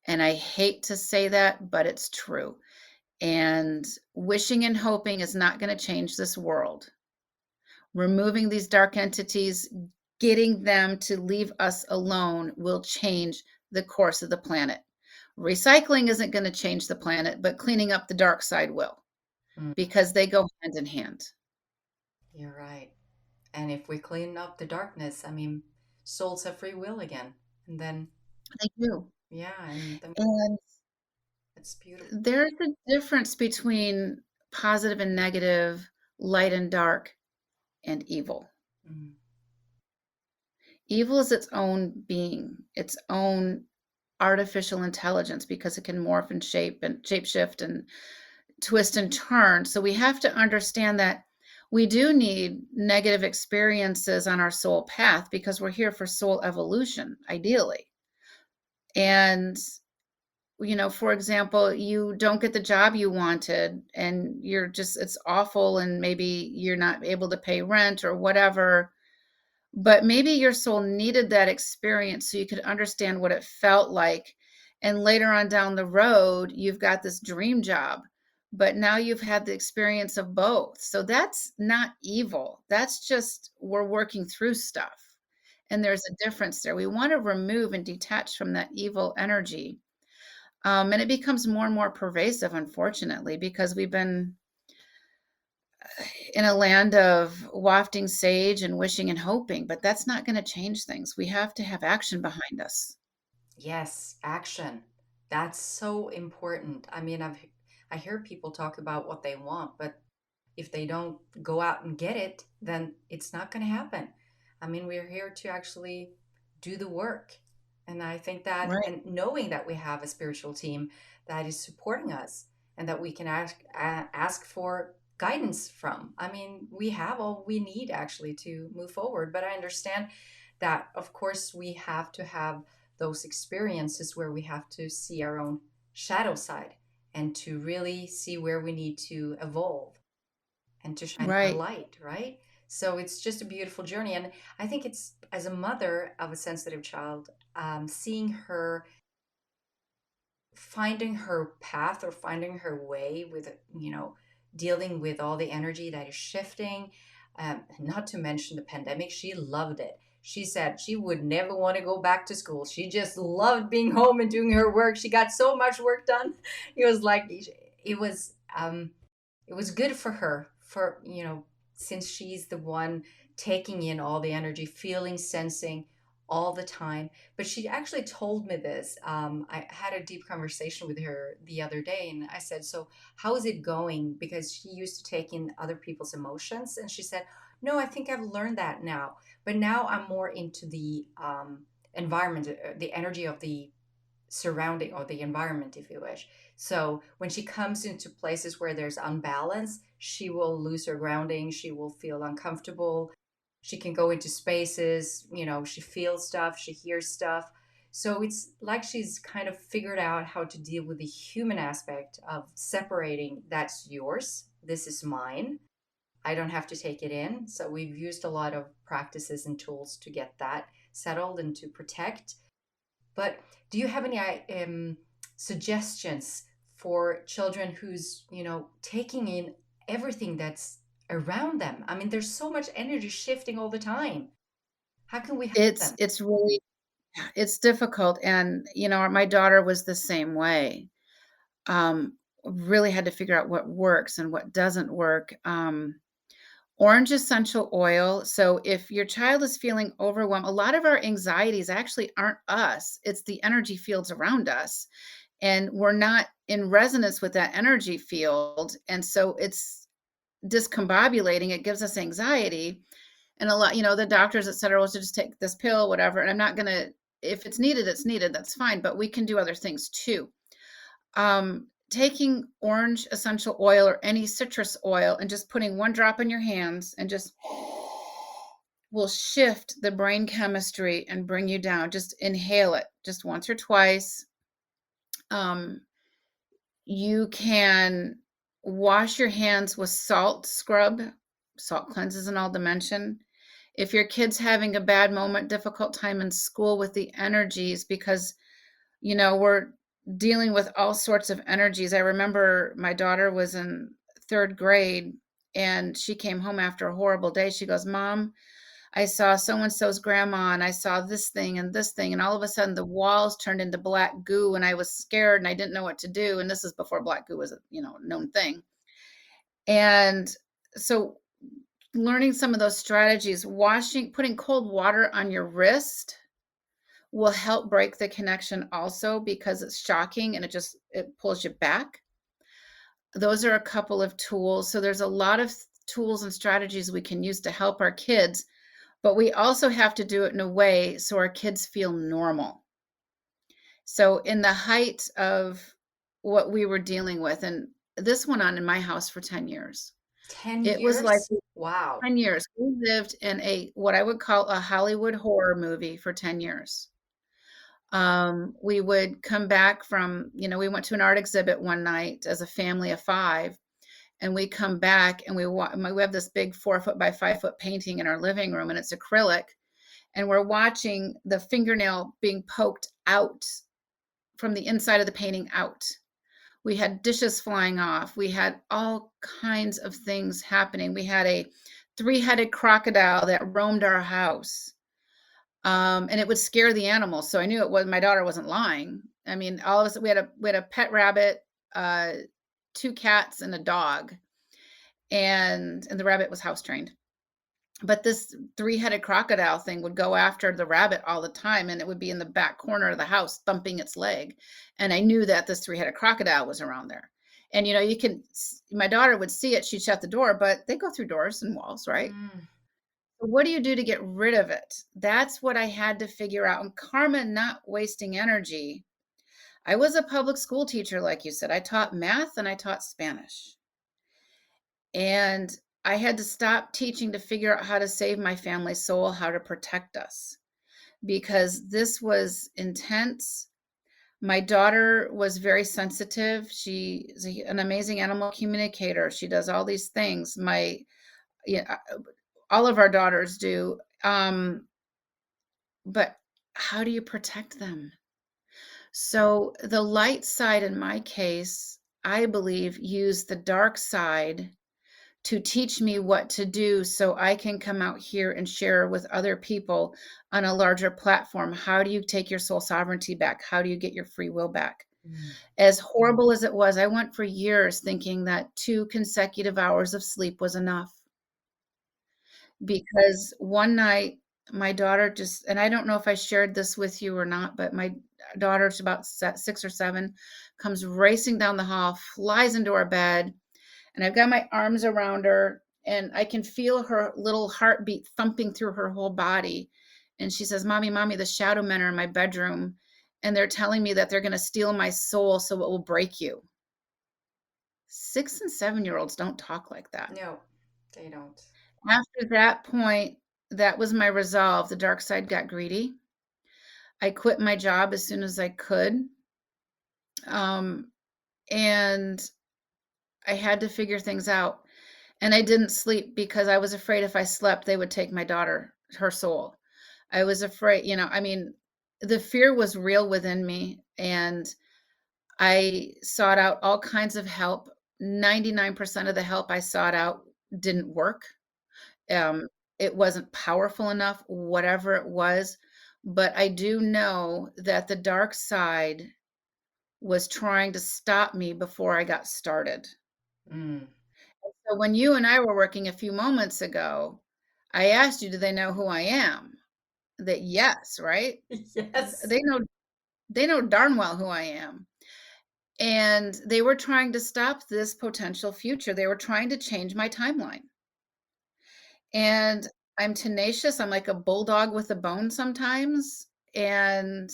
And I hate to say that, but it's true. And wishing and hoping is not going to change this world. Removing these dark entities, getting them to leave us alone will change the course of the planet. Recycling isn't going to change the planet, but cleaning up the dark side will, Mm, because they go hand in hand. you're right. And if we clean up the darkness, I mean, souls have free will again. And then, They do. yeah, and then And it's beautiful. there's a difference between positive and negative, light and dark, and evil. Mm, Evil is its own being, its own artificial intelligence, because it can morph and shapeshift and twist and turn. So we have to understand that we do need negative experiences on our soul path, because we're here for soul evolution, ideally. And for example, you don't get the job you wanted, and it's awful, and maybe you're not able to pay rent or whatever. But maybe your soul needed that experience so you could understand what it felt like. And later on down the road, you've got this dream job, but now you've had the experience of both. So that's not evil. That's just we're working through stuff. And there's a difference there. We want to remove and detach from that evil energy. And it becomes more and more pervasive, unfortunately, because we've been in a land of wafting sage and wishing and hoping, but that's not going to change things. We have to have action behind us. yes, action. That's so important. I mean, I hear people talk about what they want, but if they don't go out and get it, then it's not going to happen. I mean, we're here to actually do the work. And I think that, Right. and knowing that we have a spiritual team that is supporting us and that we can ask for guidance from. I mean, we have all we need actually to move forward. But I understand that, of course, we have to have those experiences where we have to see our own shadow side and to really see where we need to evolve and to shine our Right. light, right? So it's just a beautiful journey. And I think it's, as a mother of a sensitive child, seeing her finding her path or finding her way with, dealing with all the energy that is shifting. Not to mention the pandemic, she loved it. She said she would never want to go back to school. She just loved being home and doing her work. She got so much work done. It was like it was it was good for her, for since she's the one taking in all the energy, feeling, sensing all the time. But she actually told me this. I had a deep conversation with her the other day, and I said, so how is it going? Because she used to take in other people's emotions, and she said, no, I think I've learned that now, but now I'm more into the environment, the energy of the surrounding or the environment, if you wish. So when she comes into places where there's unbalance, she will lose her grounding, she will feel uncomfortable, she can go into spaces, she feels stuff, she hears stuff. So it's like she's kind of figured out how to deal with the human aspect of separating that's yours, this is mine. I don't have to take it in. So we've used a lot of practices and tools to get that settled and to protect. But do you have any suggestions for children who's, taking in everything that's around them? I mean, there's so much energy shifting all the time. How can we help them? It's really it's difficult, and, my daughter was the same way. Really had to figure out what works and what doesn't work. Orange essential oil. So if your child is feeling overwhelmed, a lot of our anxieties actually aren't us, it's the energy fields around us. And we're not in resonance with that energy field. And so it's discombobulating. It gives us anxiety. And a lot, the doctors, et cetera, will just take this pill, whatever. And I'm not going to, if it's needed, it's needed. That's fine. But we can do other things too. Taking orange essential oil or any citrus oil and just putting one drop in your hands and just will shift the brain chemistry and bring you down. Just inhale it just once or twice. Um, you can wash your hands with salt scrub. Salt cleanses in all dimension. If your kid's having a bad moment, difficult time in school with the energies, because we're dealing with all sorts of energies. I remember my daughter was in 3rd grade and she came home after a horrible day. She goes, "Mom, I saw so and so's grandma and I saw this thing and this thing." And all of a sudden the walls turned into black goo and I was scared and I didn't know what to do. And this is before black goo was a known thing. And so learning some of those strategies, putting cold water on your wrist will help break the connection also, because it's shocking and it pulls you back. Those are a couple of tools. So there's a lot of tools and strategies we can use to help our kids, but we also have to do it in a way so our kids feel normal. So in the height of what we were dealing with, and this went on in my house for 10 years. 10 It was like years? Wow. 10 years. We lived in what I would call a Hollywood horror movie for 10 years. We would come back from, we went to an art exhibit one night as a family of 5, and we come back and we have this big 4-foot by 5-foot painting in our living room, and it's acrylic, and we're watching the fingernail being poked out from the inside of the painting out. We had dishes flying off. We had all kinds of things happening. We had a 3-headed crocodile that roamed our house. And it would scare the animals. So I knew my daughter wasn't lying. I mean, all of us, we had a pet rabbit, 2 cats and a dog, and the rabbit was house trained. But this 3-headed crocodile thing would go after the rabbit all the time, and it would be in the back corner of the house thumping its leg. And I knew that this 3-headed crocodile was around there. And my daughter would see it, she'd shut the door, but they go through doors and walls, right? Mm. What do you do to get rid of it? That's what I had to figure out. And karma, not wasting energy. I was a public school teacher, like you said. I taught math and I taught Spanish. And I had to stop teaching to figure out how to save my family's soul, how to protect us, because this was intense. My daughter was very sensitive. She's an amazing animal communicator. She does all these things. All of our daughters do. But how do you protect them? So the light side, in my case, I believe, used the dark side to teach me what to do so I can come out here and share with other people on a larger platform. How do you take your soul sovereignty back? How do you get your free will back? Mm. As horrible as it was, I went for years thinking that 2 consecutive hours of sleep was enough. Because one night my daughter and I don't know if I shared this with you or not, but my daughter's about 6 or 7, comes racing down the hall, flies into our bed, and I've got my arms around her and I can feel her little heartbeat thumping through her whole body. And she says, "Mommy, Mommy, the shadow men are in my bedroom and they're telling me that they're going to steal my soul so it will break you." 6 and 7-year-olds don't talk like that. No, they don't. After that point, that was my resolve. The dark side got greedy. I quit my job as soon as I could. Um, and I had to figure things out. And I didn't sleep because I was afraid if I slept, they would take my daughter, her soul. I was afraid, I mean, the fear was real within me. And I sought out all kinds of help. 99% of the help I sought out didn't work. Um, it wasn't powerful enough, whatever it was. But I do know that the dark side was trying to stop me before I got started. Mm. So when you and I were working a few moments ago, I asked you, do they know who I am? That yes, right? Yes. They know darn well who I am. And they were trying to stop this potential future. They were trying to change my timeline. And I'm tenacious. I'm like a bulldog with a bone sometimes. And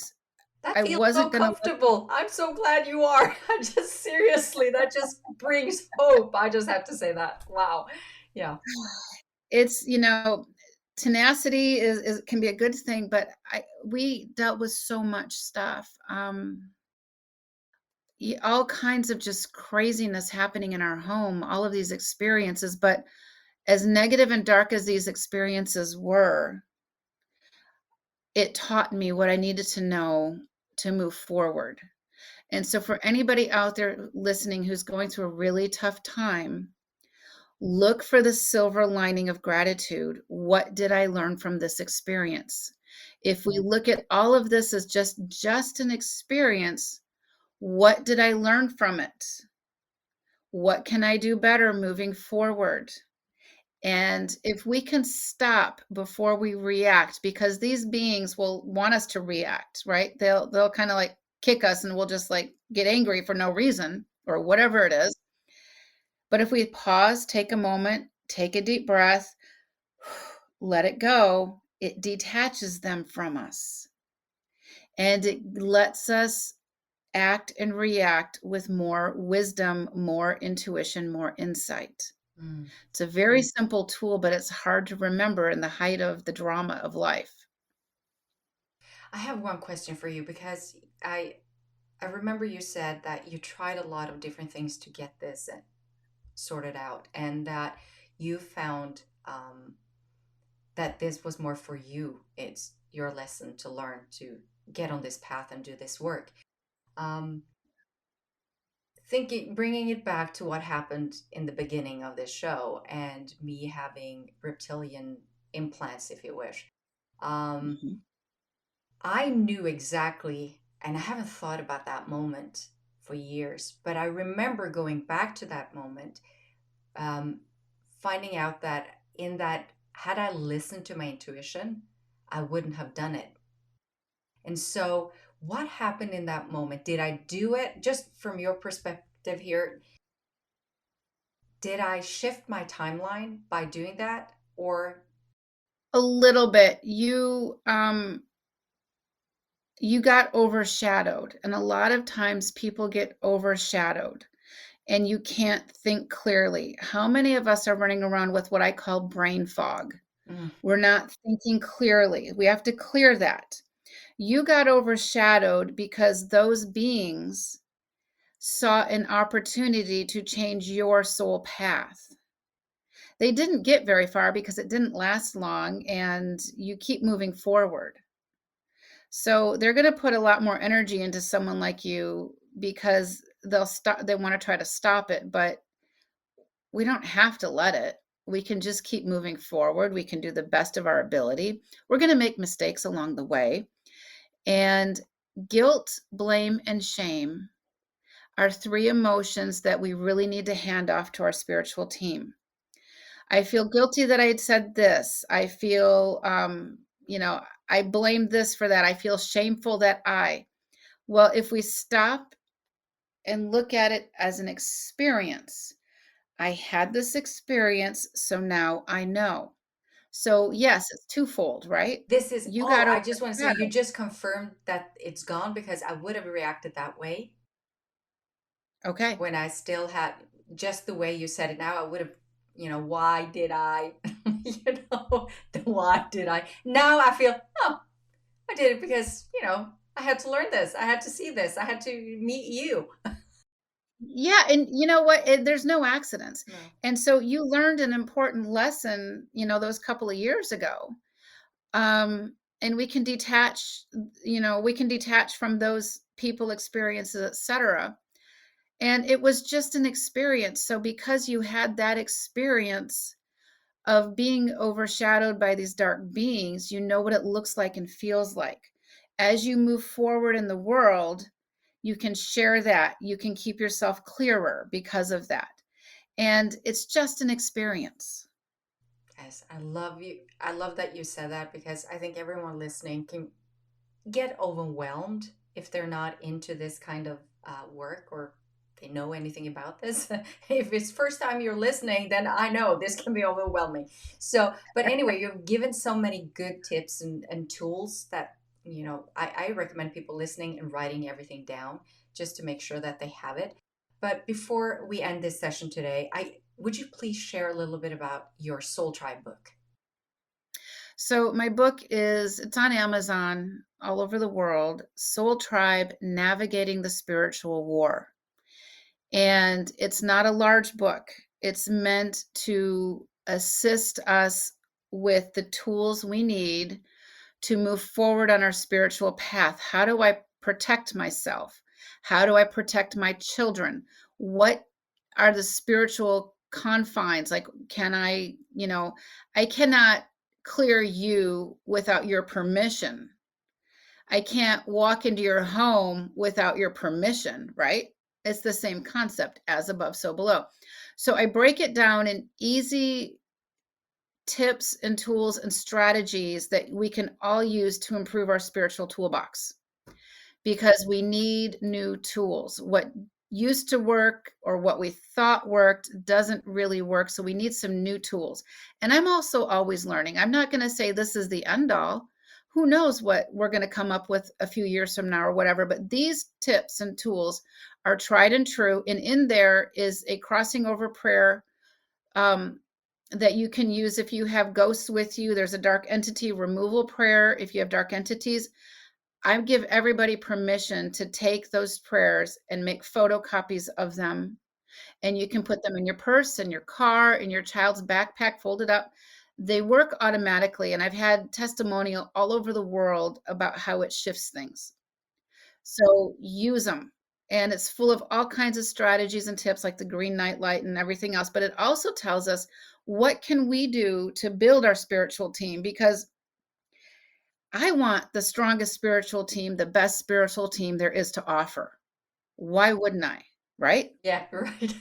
That I feels so wasn't going to let comfortable. I'm so glad you are. I just seriously, that just brings hope. I just have to say that. Wow. Yeah. it's, tenacity is can be a good thing, but we dealt with so much stuff. All kinds of just craziness happening in our home, all of these experiences. But as negative and dark as these experiences were, it taught me what I needed to know to move forward. And so, for anybody out there listening who's going through a really tough time, look for the silver lining of gratitude. What did I learn from this experience? If we look at all of this as just an experience, what did I learn from it? What can I do better moving forward? And if we can stop before we react, because these beings will want us to react, right? They'll kind of like kick us and we'll just like get angry for no reason or whatever it is. But if we pause, take a moment, take a deep breath, let it go, it detaches them from us. And it lets us act and react with more wisdom, more intuition, more insight. Mm. It's a very simple tool, but it's hard to remember in the height of the drama of life. I have one question for you because I remember you said that you tried a lot of different things to get this sorted out, and that you found that this was more for you. It's your lesson to learn to get on this path and do this work. Um, bringing it back to what happened in the beginning of this show and me having reptilian implants, if you wish. Um, Mhm. I knew exactly, and I haven't thought about that moment for years, but I remember going back to that moment, um, finding out that in that, had I listened to my intuition, I wouldn't have done it. And so, what happened in that moment? Did I do it? Just from your perspective here, did I shift my timeline by doing that? Or, A little bit. You got overshadowed, and a lot of times people get overshadowed and you can't think clearly. How many of us are running around with what I call brain fog? mm, We're not thinking clearly. We have to clear that. You got overshadowed because those beings saw an opportunity to change your soul path. They didn't get very far because it didn't last long and you keep moving forward. So they're going to put a lot more energy into someone like you because they want to try to stop it, but we don't have to let it. We can just keep moving forward. We can do the best of our ability. We're going to make mistakes along the way. And guilt, blame, and shame are three emotions that we really need to hand off to our spiritual team. I feel guilty that I had said this. I feel, I blame this for that. I feel shameful that well, if we stop and look at it as an experience, I had this experience, so now I know. So, yes, it's twofold, right? this is, You oh, got I just want to say, you overshadowed. just confirmed that it's gone because I would have reacted that way Okay. when I still had just the way you said it now. I would have, why did I, why did I? Now I feel, oh, I did it because, I had to learn this. I had to see this. I had to meet you. Yeah, and you know what? There's no accidents. No. And so you learned an important lesson, those couple of years ago. And we can detach from those people, experiences, etc. And it was just an experience. So because you had that experience of being overshadowed by these dark beings, you know what it looks like and feels like. As you move forward in the world, you can share that. You can keep yourself clearer because of that. And it's just an experience. Yes, I love you. I love that you said that because I think everyone listening can get overwhelmed if they're not into this kind of work or they know anything about this. If it's first time you're listening, then I know this can be overwhelming. So, but anyway, you've given so many good tips and tools that, I recommend people listening and writing everything down just to make sure that they have it. But before we end this session today, I would you please share a little bit about your Soul Tribe book? So my book it's on Amazon all over the world, Soul Tribe: Navigating the Spiritual War. And it's not a large book. It's meant to assist us with the tools we need to move forward on our spiritual path. How do I protect myself? How do I protect my children? What are the spiritual confines? Like, I cannot clear you without your permission. I can't walk into your home without your permission, right? It's the same concept, as above, so below. So I break it down in easy tips and tools and strategies that we can all use to improve our spiritual toolbox, because we need new tools. What used to work or what we thought worked doesn't really work. So we need some new tools. And I'm also always learning. I'm not going to say this is the end all. Who knows what we're going to come up with a few years from now or whatever. But these tips and tools are tried and true. And in there is a crossing over prayer um, that you can use if you have ghosts with you. There's a dark entity removal prayer if you have dark entities. I give everybody permission to take those prayers and make photocopies of them. And you can put them in your purse, in your car, in your child's backpack, fold it up. They work automatically. And I've had testimonial all over the world about how it shifts things. So use them. And it's full of all kinds of strategies and tips like the green night light and everything else. But it also tells us what can we do to build our spiritual team, because I want the strongest spiritual team, the best spiritual team there is to offer. Why wouldn't I? Right? Yeah, right.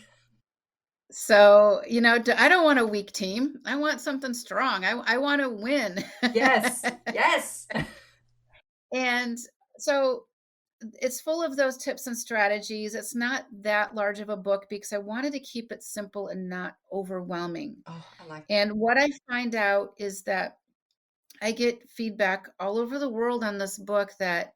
So, I don't want a weak team. I want something strong. I want to win. Yes. Yes. And so it's full of those tips and strategies. It's not that large of a book because I wanted to keep it simple and not overwhelming. Oh, I like that. And what I find out is that I get feedback all over the world on this book, that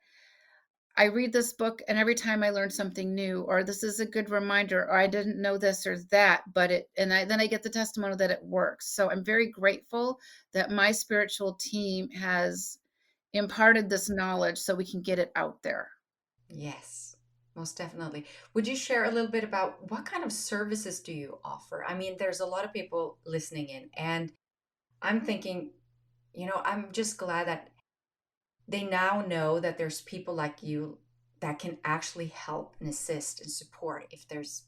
I read this book and every time I learn something new, or this is a good reminder, or I didn't know this or that, but then I get the testimony that it works. So I'm very grateful that my spiritual team has imparted this knowledge so we can get it out there. Yes, most definitely. Would you share a little bit about what kind of services do you offer? I mean, there's a lot of people listening in, and I'm thinking, I'm just glad that they now know that there's people like you that can actually help and assist and support if there's,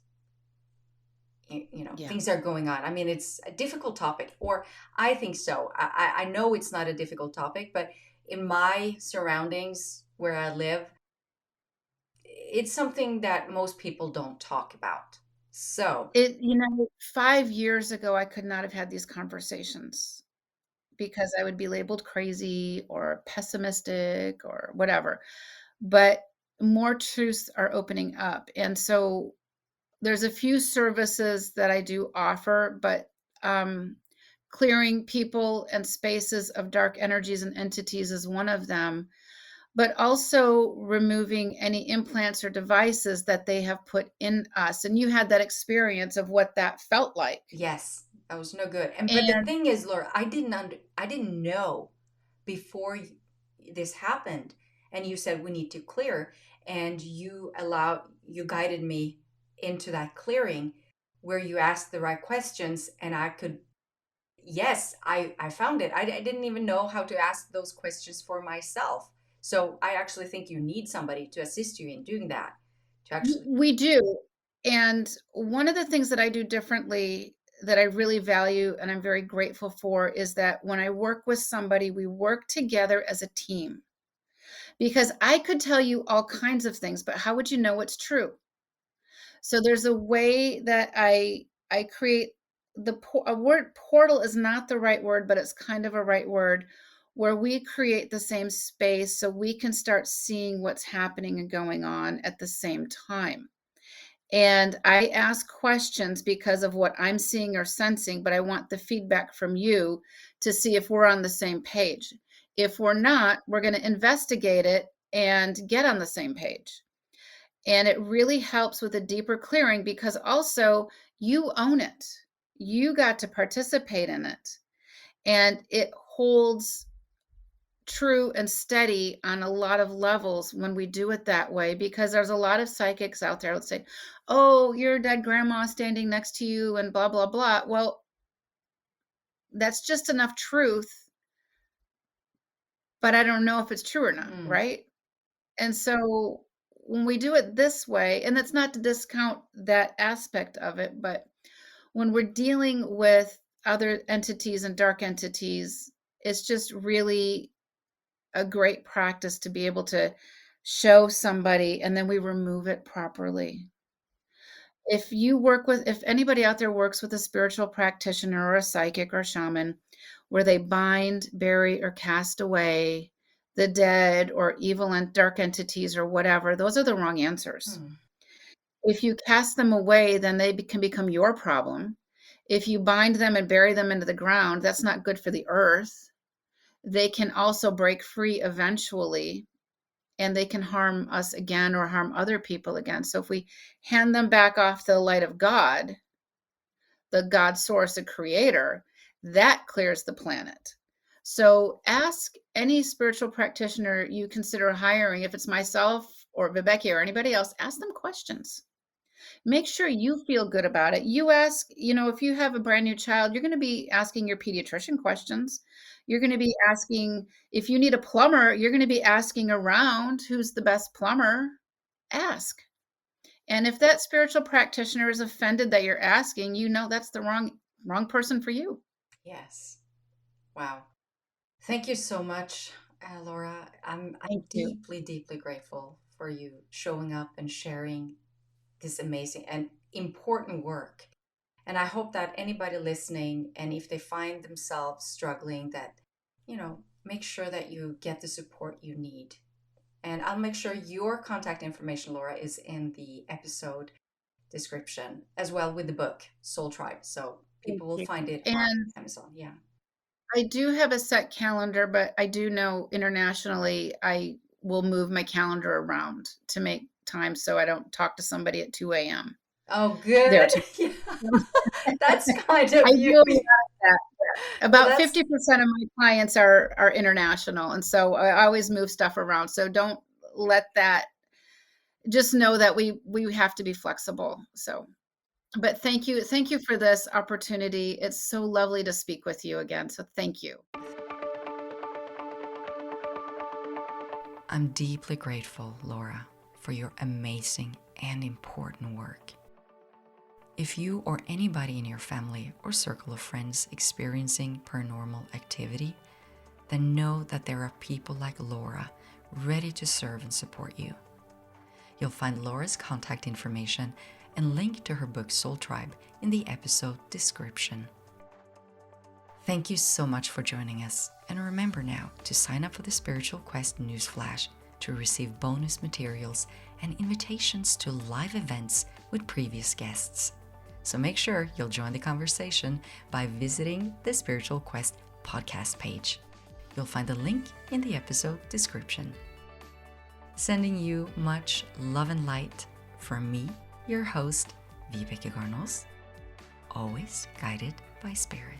Yeah. things are going on. I mean, it's a difficult topic, or I think so. I know it's not a difficult topic, but in my surroundings where I live, it's something that most people don't talk about. So, 5 years ago, I could not have had these conversations because I would be labeled crazy or pessimistic or whatever. But more truths are opening up. And so there's a few services that I do offer, but um, clearing people and spaces of dark energies and entities is one of them, but also removing any implants or devices that they have put in us. And you had that experience of what that felt like. yes, that was no good. And but the And thing is, Laura, I didn't know before this happened. And you said we need to clear, and you guided me into that clearing where you asked the right questions, and I could, yes, I found it. I didn't even know how to ask those questions for myself. So I actually think you need somebody to assist you in doing that, to actually. We do. And one of the things that I do differently that I really value and I'm very grateful for is that when I work with somebody, we work together as a team. Because I could tell you all kinds of things, but how would you know what's true? So there's a way that I create a word portal is not the right word, but it's kind of a right word, where we create the same space so we can start seeing what's happening and going on at the same time. And I ask questions because of what I'm seeing or sensing, but I want the feedback from you to see if we're on the same page. If we're not, we're going to investigate it and get on the same page. And it really helps with a deeper clearing because also you own it. You got to participate in it. And it holds true and steady on a lot of levels when we do it that way, because there's a lot of psychics out there that say, oh, your dead grandma standing next to you and blah, blah, blah. Well, that's just enough truth, but I don't know if it's true or not, right? And so when we do it this way, and that's not to discount that aspect of it, but when we're dealing with other entities and dark entities, it's just really a great practice to be able to show somebody and then we remove it properly. If anybody out there works with a spiritual practitioner or a psychic or shaman where they bind, bury, or cast away the dead or evil and dark entities or whatever, those are the wrong answers. If you cast them away, then they can become your problem. If you bind them and bury them into the ground, that's not good for the earth. They can also break free eventually, and they can harm us again or harm other people again. So if we hand them back off to the light of God, the God source, the creator, that clears the planet. So ask any spiritual practitioner you consider hiring, if it's myself or Viveki or anybody else, ask them questions. Make sure you feel good about it. You ask, if you have a brand new child, you're going to be asking your pediatrician questions. You're going to be asking, if you need a plumber, you're going to be asking around who's the best plumber. Ask. And if that spiritual practitioner is offended that you're asking, that's the wrong person for you. Yes. Wow. Thank you so much, Laura. I'm Thank you. deeply, deeply grateful for you showing up and sharing this amazing and important work. And I hope that anybody listening, and if they find themselves struggling, that, make sure that you get the support you need. And I'll make sure your contact information, Laura, is in the episode description as well with the book, SoulTribe. So Thank people will you. find it on And Amazon. Yeah. I do have a set calendar, but I do know internationally I will move my calendar around to make time so I don't talk to somebody at 2 a.m. Oh, There good. too. Yeah. That's kind I of do you. a lot of that. Yeah. Well, About that's 50% of my clients are international, and so I always move stuff around. So don't let that. Just know that we have to be flexible. So, but thank you for this opportunity. It's so lovely to speak with you again. So thank you. I'm deeply grateful, Laura, for your amazing and important work. If you or anybody in your family or circle of friends experiencing paranormal activity, then know that there are people like Laura ready to serve and support you. You'll find Laura's contact information and link to her book SoulTribe in the episode description. Thank you so much for joining us, and remember now to sign up for the Spiritual Quest newsflash to receive bonus materials and invitations to live events with previous guests. So make sure you'll join the conversation by visiting the Spiritual Quest podcast page. You'll find the link in the episode description. Sending you much love and light from me, your host, Vibeke Garnos, always guided by spirit.